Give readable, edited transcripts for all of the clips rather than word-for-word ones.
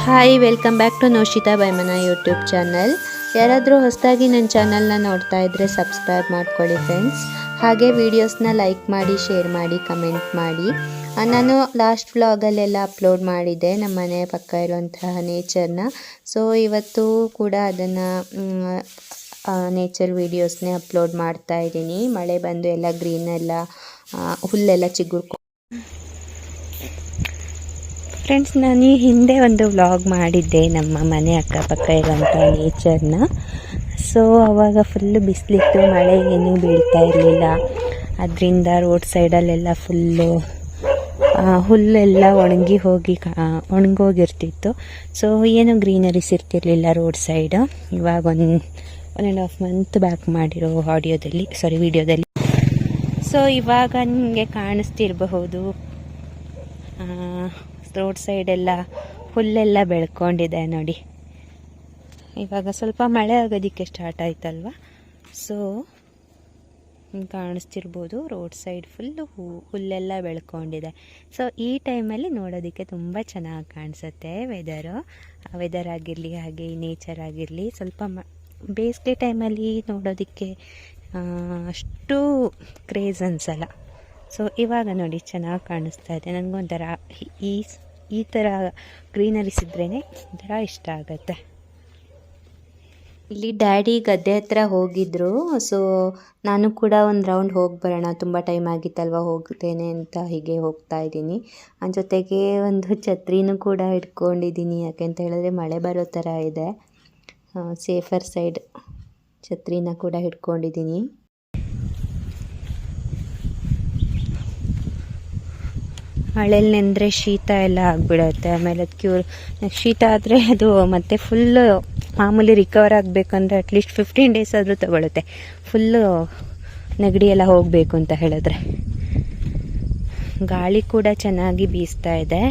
Hi, welcome back to Noshita ಬೈಮನ YouTube channel. ಯಾರಾದರೂ ಹೊಸದಾಗಿ ನನ್ನ ಚಾನಲ್ನ ನೋಡ್ತಾ ಇದ್ದರೆ ಸಬ್ಸ್ಕ್ರೈಬ್ ಮಾಡ್ಕೊಳ್ಳಿ ಫ್ರೆಂಡ್ಸ್. ಹಾಗೆ ವೀಡಿಯೋಸ್ನ ಲೈಕ್ ಮಾಡಿ, ಶೇರ್ ಮಾಡಿ, ಕಮೆಂಟ್ ಮಾಡಿ. ನಾನು ಲಾಸ್ಟ್ ವ್ಲಾಗಲ್ಲೆಲ್ಲ ಅಪ್ಲೋಡ್ ಮಾಡಿದ್ದೆ ನಮ್ಮ ಮನೆ ಪಕ್ಕ ಇರುವಂತಹ ನೇಚರ್ನ. ಸೊ ಇವತ್ತು ಕೂಡ ಅದನ್ನು ನೇಚರ್ ವೀಡಿಯೋಸ್ನೇ ಅಪ್ಲೋಡ್ ಮಾಡ್ತಾ ಇದ್ದೀನಿ. ಮಳೆ ಬಂದು ಎಲ್ಲ ಗ್ರೀನ್ ಎಲ್ಲ ಹುಲ್ಲೆಲ್ಲ ಚಿಗುರ್ಕೊ ಫ್ರೆಂಡ್ಸ್, ನಾನು ಈ ಹಿಂದೆ ಒಂದು ವ್ಲಾಗ್ ಮಾಡಿದ್ದೆ ನಮ್ಮ ಮನೆ ಅಕ್ಕಪಕ್ಕ ಇರೋಂಥ ನೇಚರ್ನ. ಸೊ ಆವಾಗ ಫುಲ್ಲು ಬಿಸಿಲಿತ್ತು, ಮಳೆ ಏನೂ ಬೀಳ್ತಾ ಇರಲಿಲ್ಲ. ಅದರಿಂದ ರೋಡ್ ಸೈಡಲ್ಲೆಲ್ಲ ಫುಲ್ಲು ಹುಲ್ಲೆಲ್ಲ ಒಣಗೋಗಿರ್ತಿತ್ತು. ಸೊ ಏನು ಗ್ರೀನರೀಸ್ ಇರ್ತಿರ್ಲಿಲ್ಲ ರೋಡ್ ಸೈಡ್. ಇವಾಗ 1.5 ಮಂತ್ ಬ್ಯಾಕ್ ಮಾಡಿರೋ ವಿಡಿಯೋದಲ್ಲಿ ಸೊ ಇವಾಗ ನಿಮಗೆ ಕಾಣಿಸ್ತಿರಬಹುದು, ರೋಡ್ ಸೈಡೆಲ್ಲ ಹುಲ್ಲೆಲ್ಲ ಬೆಳ್ಕೊಂಡಿದೆ ನೋಡಿ. ಇವಾಗ ಸ್ವಲ್ಪ ಮಳೆ ಆಗೋದಕ್ಕೆ ಸ್ಟಾರ್ಟ್ ಆಯ್ತಲ್ವ. ಸೊ ಕಾಣಿಸ್ತಿರ್ಬೋದು, ರೋಡ್ ಸೈಡ್ ಫುಲ್ಲು ಹುಲ್ಲೆಲ್ಲ ಬೆಳ್ಕೊಂಡಿದೆ. ಸೊ ಈ ಟೈಮಲ್ಲಿ ನೋಡೋದಕ್ಕೆ ತುಂಬ ಚೆನ್ನಾಗಿ ಕಾಣಿಸುತ್ತೆ ವೆದರ್ ಆಗಿರಲಿ, ಹಾಗೆ ಈ ನೇಚರ್ ಆಗಿರಲಿ. ಸ್ವಲ್ಪ ಬೇಸಿಗೆ ಟೈಮಲ್ಲಿ ನೋಡೋದಕ್ಕೆ ಅಷ್ಟು ಕ್ರೇಜ್ ಅನಿಸಲ್ಲ. ಸೊ ಇವಾಗ ನೋಡಿ ಚೆನ್ನಾಗಿ ಕಾಣಿಸ್ತಾ ಇದೆ. ನನಗೊಂಥರ ಈ ಥರ ಗ್ರೀನರೀಸ್ ಇದ್ರೇ ಒಂಥರ ಇಷ್ಟ ಆಗುತ್ತೆ. ಇಲ್ಲಿ ಡ್ಯಾಡಿ ಗದ್ದೆ ಹತ್ರ ಹೋಗಿದ್ರು. ಸೊ ನಾನು ಕೂಡ ಒಂದು ರೌಂಡ್ ಹೋಗಿ ಬರೋಣ, ತುಂಬ ಟೈಮ್ ಆಗಿತ್ತಲ್ವ ಹೋಗ್ತೇನೆ ಅಂತ ಹೀಗೆ ಹೋಗ್ತಾ ಇದ್ದೀನಿ. ಜೊತೆಗೆ ಒಂದು ಛತ್ರಿನೂ ಕೂಡ ಇಟ್ಕೊಂಡಿದ್ದೀನಿ, ಯಾಕೆಂತ ಹೇಳಿದ್ರೆ ಮಳೆ ಬರೋ ಥರ ಇದೆ. ಸೇಫರ್ ಸೈಡ್ ಛತ್ರಿನ ಕೂಡ ಹಿಡ್ಕೊಂಡಿದ್ದೀನಿ. ಮಳೆಯಲ್ಲಿ ನೆಂದರೆ ಶೀತ ಎಲ್ಲ ಆಗಿಬಿಡುತ್ತೆ. ಆಮೇಲೆ ಅದು ಶೀತ ಆದರೆ ಅದು ಮತ್ತೆ ಫುಲ್ಲು ಮಾಮೂಲಿ ರಿಕವರ್ ಆಗಬೇಕಂದ್ರೆ ಅಟ್ಲೀಸ್ಟ್ 15 ಡೇಸ್ ಆದರೂ ತಗೊಳುತ್ತೆ, ಫುಲ್ಲು ನೆಗಡಿ ಎಲ್ಲ ಹೋಗಬೇಕು ಅಂತ ಹೇಳಿದ್ರೆ. ಗಾಳಿ ಕೂಡ ಚೆನ್ನಾಗಿ ಬೀಸ್ತಾ ಇದೆ.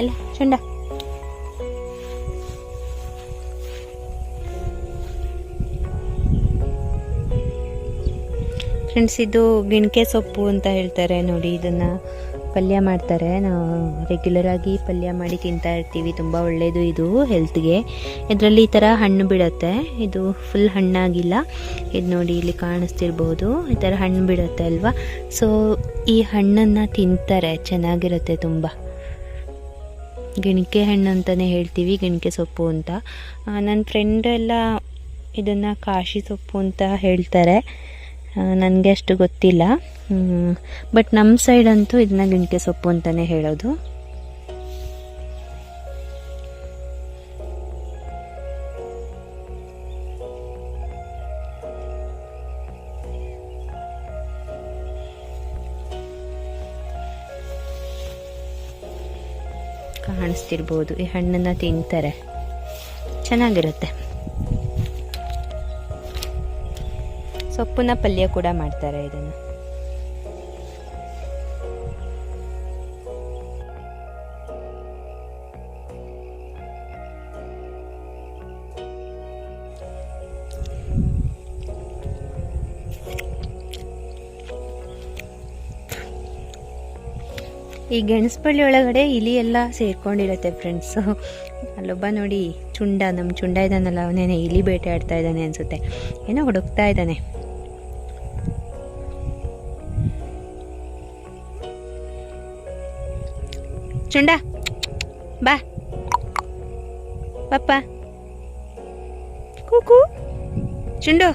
ಎಲ್ಲ ಚಂಡ ಫ್ರೆಂಡ್ಸ್, ಇದು ಗಿಣ್ಕೆ ಸೊಪ್ಪು ಅಂತ ಹೇಳ್ತಾರೆ ನೋಡಿ. ಇದನ್ನು ಪಲ್ಯ ಮಾಡ್ತಾರೆ. ನಾವು ರೆಗ್ಯುಲರ್ ಆಗಿ ಪಲ್ಯ ಮಾಡಿ ತಿಂತಾ ಇರ್ತೀವಿ. ತುಂಬ ಒಳ್ಳೆಯದು ಇದು ಹೆಲ್ತ್ಗೆ. ಇದರಲ್ಲಿ ಈ ಥರ ಹಣ್ಣು ಬಿಡುತ್ತೆ. ಇದು ಫುಲ್ ಹಣ್ಣಾಗಿಲ್ಲ. ಇದು ನೋಡಿ, ಇಲ್ಲಿ ಕಾಣಿಸ್ತಿರ್ಬೋದು, ಈ ಥರ ಹಣ್ಣು ಬಿಡುತ್ತೆ ಅಲ್ವಾ. ಸೊ ಈ ಹಣ್ಣನ್ನು ತಿಂತಾರೆ, ಚೆನ್ನಾಗಿರುತ್ತೆ ತುಂಬ. ಗಿಣಿಕೆ ಹಣ್ಣು ಅಂತಲೇ ಹೇಳ್ತೀವಿ, ಗಿಣಿಕೆ ಸೊಪ್ಪು ಅಂತ. ನನ್ನ ಫ್ರೆಂಡ್ ಎಲ್ಲ ಇದನ್ನು ಕಾಶಿ ಸೊಪ್ಪು ಅಂತ ಹೇಳ್ತಾರೆ, ನನಗೆ ಅಷ್ಟು ಗೊತ್ತಿಲ್ಲ. ಬಟ್ ನಮ್ಮ ಸೈಡ್ ಅಂತೂ ಇದನ್ನ ಗಿಣ್ಕೆ ಸೊಪ್ಪು ಅಂತಲೇ ಹೇಳೋದು. ಕಾಣಿಸ್ತಿರ್ಬೋದು, ಈ ಹಣ್ಣನ್ನು ತಿಂತಾರೆ, ಚೆನ್ನಾಗಿರುತ್ತೆ. ಸೊಪ್ಪನ್ನ ಪಲ್ಯ ಕೂಡ ಮಾಡ್ತಾರೆ ಇದನ್ನು. ಈ ಗೆಣಸಬಳ್ಳಿ ಒಳಗಡೆ ಇಲಿ ಎಲ್ಲ ಸೇರ್ಕೊಂಡಿರುತ್ತೆ ಫ್ರೆಂಡ್ಸು. ಅಲ್ಲೊಬ್ಬ ನೋಡಿ ನಮ್ಮ ಚುಂಡ ಇದ್ದಾನಲ್ಲ, ಅವನೇನೆ ಇಲಿ ಬೇಟೆ ಆಡ್ತಾ ಇದ್ದಾನೆ ಅನ್ಸುತ್ತೆ, ಏನೋ ಹುಡುಕ್ತಾ ಇದ್ದಾನೆ. ಚುಂಡ ಬಾ ಪಪ್ಪ, ಕೂಕು ಚುಂಡು.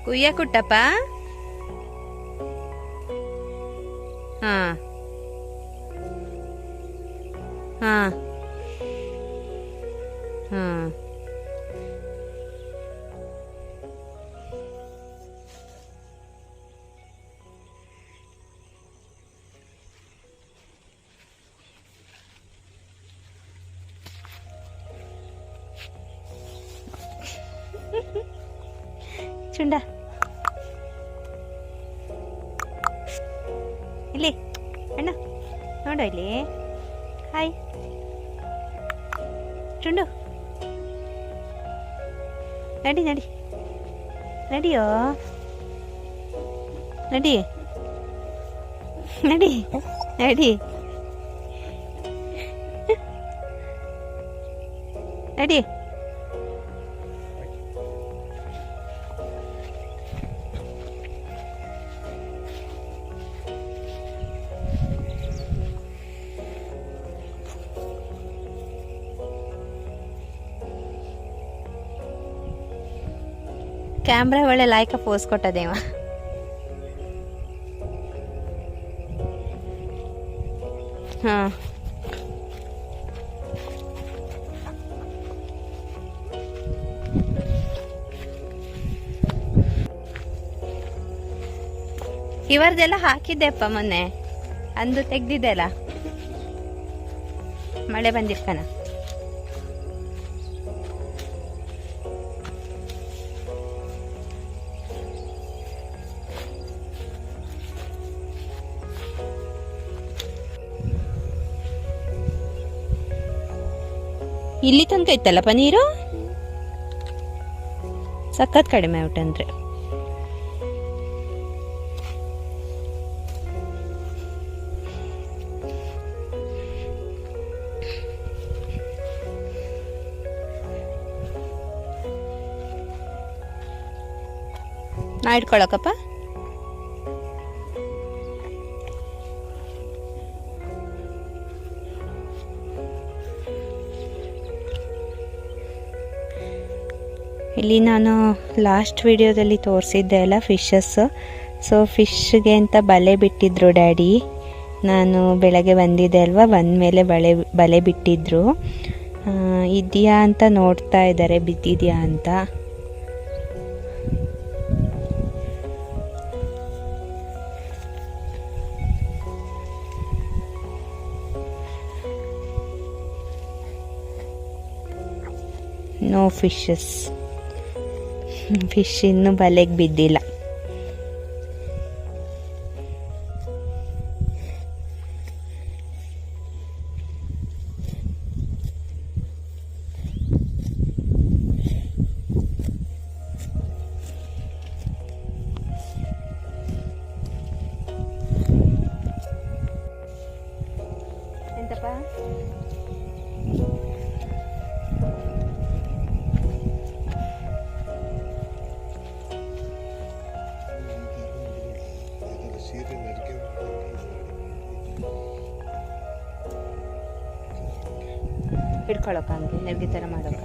ಕುಯ್ಯ ಕುಟ್ಟಪ್ಪ. ಹಾ ಹಾ ಹಾ ಚುಂಡ ಇಲ್ಲಿ ಅಣ್ಣ ನೋಡು ಇಲ್ಲಿ. ಹಾಯ್ ಚುಂಡು, ನಡಿ ನಡಿ ನಡಿಯೋ, ನಡಿ ನಡಿ ನಡಿ ನಡಿ. ಕ್ಯಾಮ್ರಾ ಒಳ್ಳೆ ಲಾಯ್ಕ ಪೋಸ್ ಕೊಟ್ಟದೇವ. ಹಾ ಇವರದೆಲ್ಲ ಹಾಕಿದ್ದೆಪ್ಪ ಮೊನ್ನೆ, ಅಂದು ತೆಗ್ದಿದ್ದೆ ಅಲ್ಲ, ಮಳೆ ಬಂದಿರ್ಕನ. ಇಲ್ಲಿ ತನಕ ಇತ್ತಲ್ಲಪ್ಪ ನೀರು, ಸಖತ್ ಕಡಿಮೆ ಊಟಂದ್ರೆ. ನಾ ಇಟ್ಕೊಳಕಪ್ಪ. ಇಲ್ಲಿ ನಾನು ಲಾಸ್ಟ್ ವಿಡಿಯೋದಲ್ಲಿ ತೋರಿಸಿದ್ದೆ ಅಲ್ಲ ಫಿಶಸ್ಸು. ಸೊ ಫಿಶ್ಗೆ ಅಂತ ಬಲೆ ಬಿಟ್ಟಿದ್ರು ಡ್ಯಾಡಿ. ನಾನು ಬೆಳಗ್ಗೆ ಬಂದಿದ್ದೆ ಅಲ್ವಾ, ಬಂದಮೇಲೆ ಬಲೆ ಬಿಟ್ಟಿದ್ರು. ಇದೆಯಾ ಅಂತ ನೋಡ್ತಾ ಇದ್ದಾರೆ, ಬಿದ್ದಿದೆಯಾ ಅಂತ. ನೋ ಫಿಶಸ್, ಫಿಶ್ ಇನ್ನೂ ಬಲೆಗೆ ಬಿದ್ದಿಲ್ಲ. ಎಂತಪ್ಪ ಹಿಡ್ಕೊಳಕ ಹಂಗೆ ನೆರಿಗೆ ಥರ ಮಾಡೋಕ.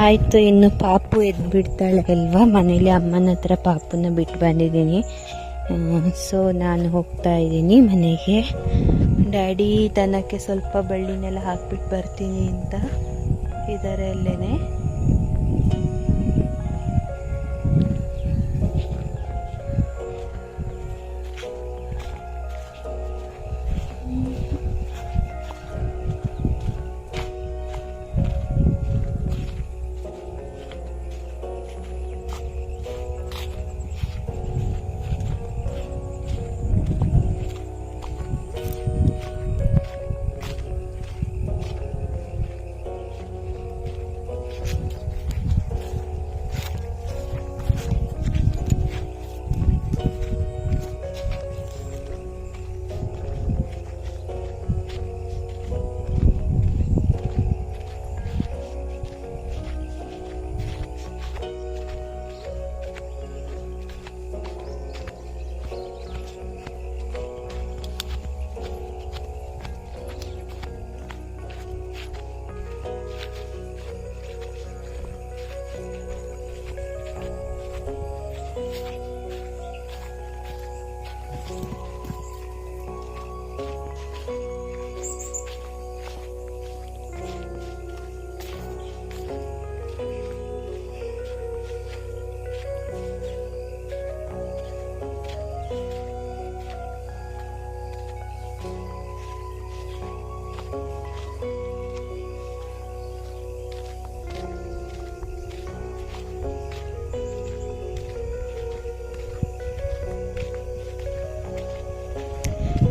ಆಯಿತು, ಇನ್ನು ಪಾಪು ಎದ್ಬಿಡ್ತಾಳೆ ಅಲ್ವಾ. ಮನೇಲಿ ಅಮ್ಮನ ಹತ್ರ ಪಾಪುನ ಬಿಟ್ಟು ಬಂದಿದ್ದೀನಿ. ಸೊ ನಾನು ಹೋಗ್ತಾ ಇದ್ದೀನಿ ಮನೆಗೆ. ಡ್ಯಾಡಿ ದನಕ್ಕೆ ಸ್ವಲ್ಪ ಬಳ್ಳಿನೆಲ್ಲ ಹಾಕ್ಬಿಟ್ಟು ಬರ್ತೀನಿ ಅಂತ ಇದ್ದಾರೆ ಅಲ್ಲೇ.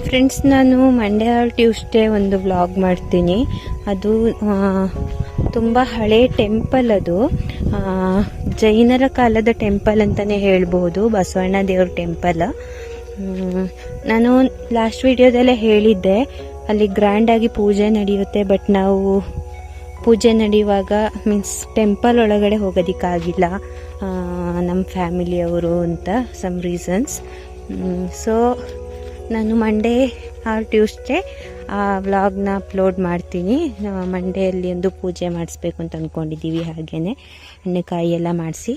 ಫ್ರೆಂಡ್ಸ್, ನಾನು ಮಂಡೇ ಆರ್ ಟ್ಯೂಸ್ಡೇ ಒಂದು ವ್ಲಾಗ್ ಮಾಡ್ತೀನಿ. ಅದು ತುಂಬ ಹಳೆ ಟೆಂಪಲ್. ಅದು ಜೈನರ ಕಾಲದ ಟೆಂಪಲ್ ಅಂತಲೇ ಹೇಳ್ಬೋದು, ಬಸವಣ್ಣ ದೇವ್ರ ಟೆಂಪಲ್. ನಾನು ಲಾಸ್ಟ್ ವಿಡಿಯೋದಲ್ಲೇ ಹೇಳಿದ್ದೆ, ಅಲ್ಲಿ ಗ್ರ್ಯಾಂಡಾಗಿ ಪೂಜೆ ನಡೆಯುತ್ತೆ. ಬಟ್ ನಾವು ಪೂಜೆ ನಡೆಯುವಾಗ ಟೆಂಪಲ್ ಒಳಗಡೆ ಹೋಗೋದಕ್ಕಾಗಿಲ್ಲ ನಮ್ಮ ಫ್ಯಾಮಿಲಿಯವರು ಅಂತ ಸಮ್ ರೀಸನ್ಸ್. ಸೊ ನಾನು ಮಂಡೇ ಆರ್ ಟ್ಯೂಸ್ಡೇ ಆ ವ್ಲಾಗ್ನ ಅಪ್ಲೋಡ್ ಮಾಡ್ತೀನಿ. ಮಂಡೇಯಲ್ಲಿ ಒಂದು ಪೂಜೆ ಮಾಡಿಸ್ಬೇಕು ಅಂತ ಅಂದ್ಕೊಂಡಿದ್ದೀವಿ, ಹಾಗೆಯೇ ಎಣ್ಣೆಕಾಯಿ ಎಲ್ಲ ಮಾಡಿಸಿ.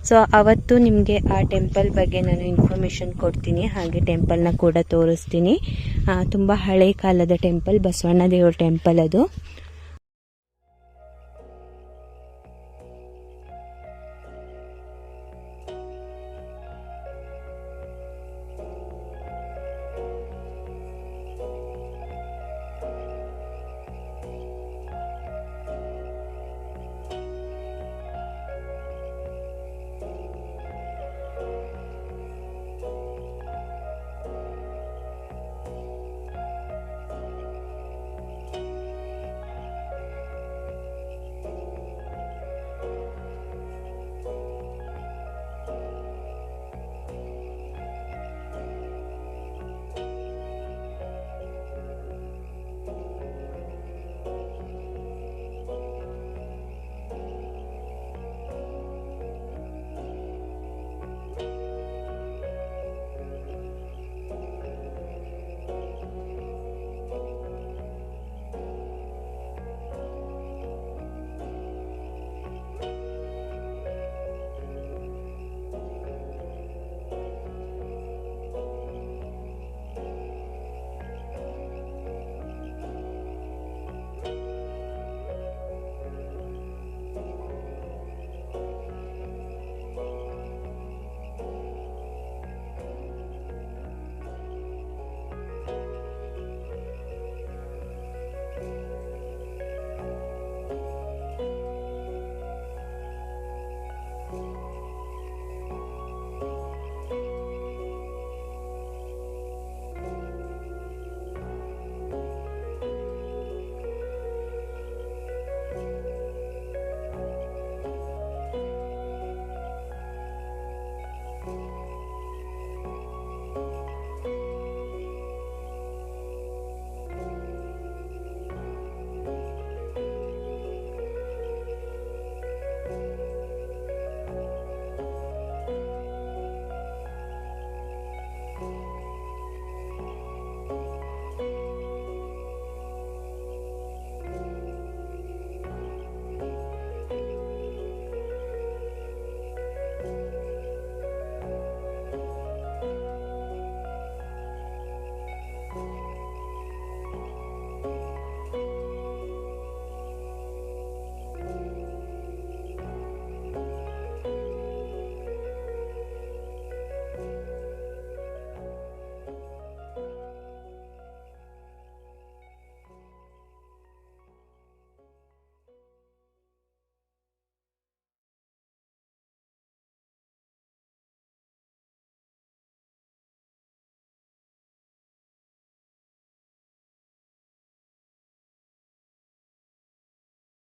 ಸೊ ಅವತ್ತು ನಿಮಗೆ ಆ ಟೆಂಪಲ್ ಬಗ್ಗೆ ನಾನು ಇನ್ಫಾರ್ಮೇಷನ್ ಕೊಡ್ತೀನಿ, ಹಾಗೆ ಟೆಂಪಲ್ನ ಕೂಡ ತೋರಿಸ್ತೀನಿ. ತುಂಬ ಹಳೆ ಕಾಲದ ಟೆಂಪಲ್, ಬಸವಣ್ಣ ದೇವ್ರ ಟೆಂಪಲ್ ಅದು.